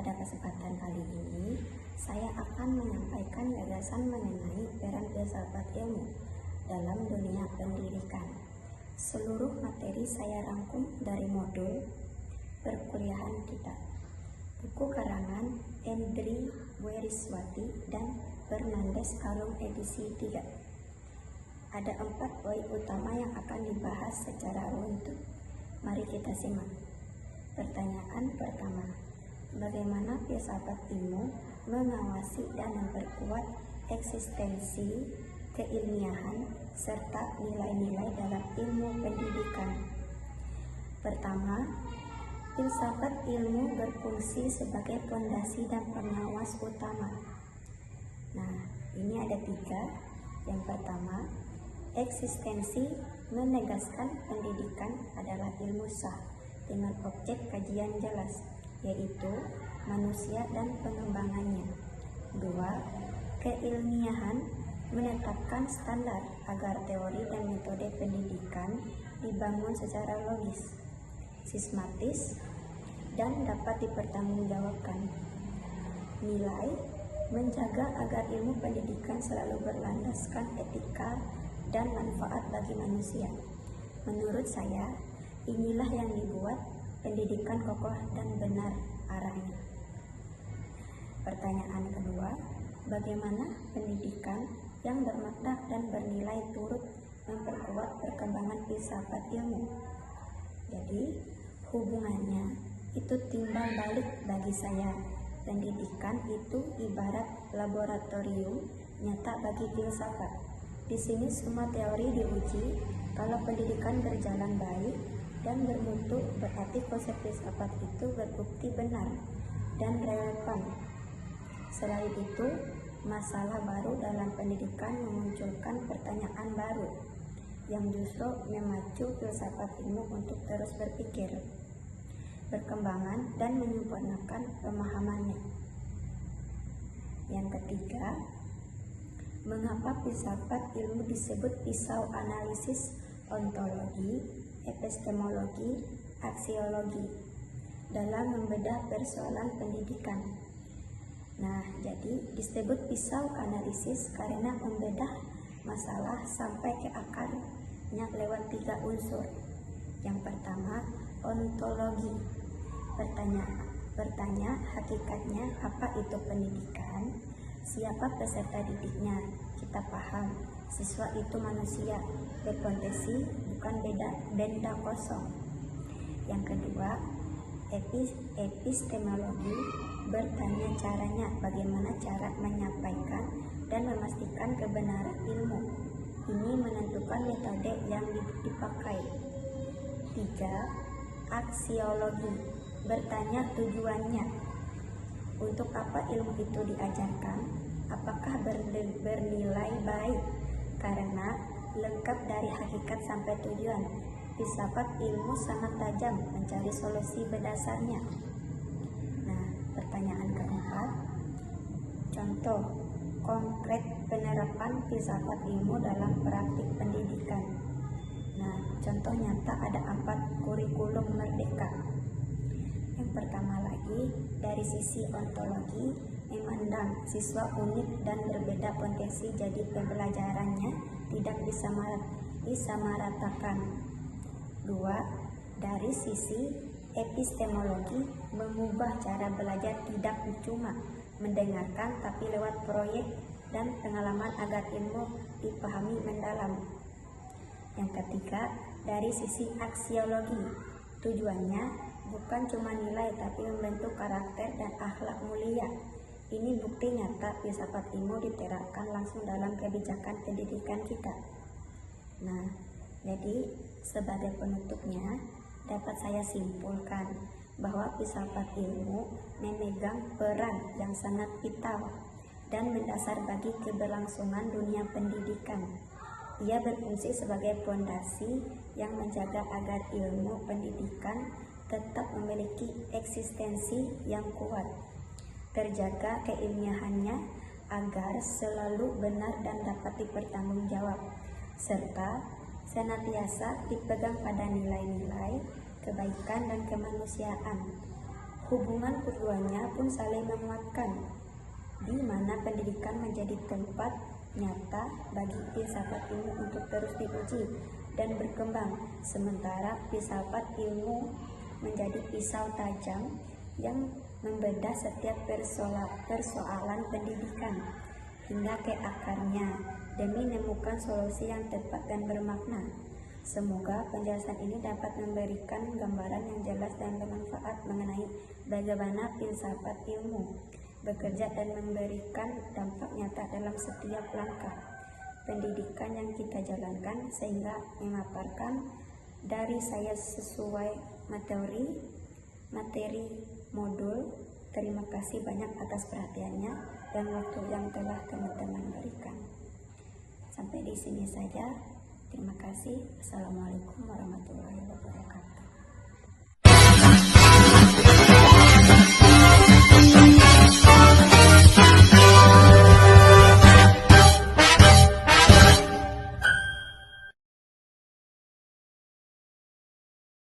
Pada kesempatan kali ini, saya akan menyampaikan gagasan mengenai peran filsafat ilmu dalam dunia pendidikan. Seluruh materi saya rangkum dari modul perkuliahan kita. Buku karangan Endri Weriswati dan Fernandes Kalung edisi 3. Ada 4 poin utama yang akan dibahas secara runtut. Mari kita simak. Pertanyaan pertama, bagaimana filsafat ilmu mengawasi dan memperkuat eksistensi keilmiahan serta nilai-nilai dalam ilmu pendidikan? Pertama, filsafat ilmu berfungsi sebagai fondasi dan pengawas utama. Nah, ini ada 3. Yang pertama, eksistensi menegaskan pendidikan adalah ilmu sah dengan objek kajian jelas, yaitu manusia dan pengembangannya. 2. Keilmiahan menetapkan standar agar teori dan metode pendidikan dibangun secara logis, sistematis, dan dapat dipertanggungjawabkan. Nilai menjaga agar ilmu pendidikan selalu berlandaskan etika dan manfaat bagi manusia. Menurut saya, inilah yang dibuat pendidikan kokoh dan benar arahnya. Pertanyaan kedua, bagaimana pendidikan yang bermakna dan bernilai turut memperkuat perkembangan filsafat ilmu? Jadi, hubungannya itu timbal balik bagi saya. Pendidikan itu ibarat laboratorium nyata bagi filsafat. Di sini semua teori diuji. Kalau pendidikan berjalan baik dan bermutu, berarti konsep filsafat itu berbukti benar dan relevan. Selain itu, masalah baru dalam pendidikan memunculkan pertanyaan baru yang justru memacu filsafat ilmu untuk terus berpikir, berkembangan, dan menyempurnakan pemahamannya. Yang ketiga, mengapa filsafat ilmu disebut pisau analisis ontologi, epistemologi, aksiologi dalam membedah persoalan pendidikan? Nah, jadi disebut pisau analisis karena membedah masalah sampai ke akarnya lewat 3 unsur. Yang pertama, ontologi. Bertanya hakikatnya apa itu pendidikan, siapa peserta didiknya. Kita paham, siswa itu manusia, berpotensi, bukan benda kosong. Yang kedua, epistemologi. Bertanya caranya, bagaimana cara menyampaikan dan memastikan kebenaran ilmu. Ini menentukan metode yang dipakai. 3. Aksiologi. Bertanya tujuannya. Untuk apa ilmu itu diajarkan? Apakah bernilai baik? Karena lengkap dari hakikat sampai tujuan. Filsafat ilmu sangat tajam mencari solusi berdasarnya. Nah, pertanyaan keempat, contoh konkret penerapan filsafat ilmu dalam praktik pendidikan. Nah, contoh nyata ada 4 kurikulum merdeka. Yang pertama lagi, dari sisi ontologi, memandang siswa unik dan berbeda potensi, jadi pembelajarannya tidak disamaratakan. 2. Dari sisi epistemologi, mengubah cara belajar tidak cuma mendengarkan tapi lewat proyek dan pengalaman agar ilmu dipahami mendalam. Yang ketiga, dari sisi aksiologi, tujuannya bukan cuma nilai tapi membentuk karakter dan akhlak mulia. Ini bukti nyata filsafat ilmu diterapkan langsung dalam kebijakan pendidikan kita. Nah, jadi sebagai penutupnya dapat saya simpulkan bahwa filsafat ilmu memegang peran yang sangat vital dan mendasar bagi keberlangsungan dunia pendidikan. Ia berfungsi sebagai fondasi yang menjaga agar ilmu pendidikan tetap memiliki eksistensi yang kuat, terjaga keilmiahannya agar selalu benar dan dapat dipertanggungjawab, serta senantiasa dipegang pada nilai-nilai kebaikan dan kemanusiaan. Hubungan keduanya pun saling menguatkan, di mana pendidikan menjadi tempat nyata bagi filsafat ilmu untuk terus diuji dan berkembang, sementara filsafat ilmu menjadi pisau tajam yang membedah setiap persoalan pendidikan hingga ke akarnya demi menemukan solusi yang tepat dan bermakna. Semoga penjelasan ini dapat memberikan gambaran yang jelas dan bermanfaat mengenai bagaimana filsafat ilmu bekerja dan memberikan dampak nyata dalam setiap langkah pendidikan yang kita jalankan, sehingga memaparkan dari saya sesuai materi modul. Terima kasih banyak atas perhatiannya dan waktu yang telah teman-teman berikan. Sampai di sini saja. Terima kasih. Assalamualaikum warahmatullahi wabarakatuh.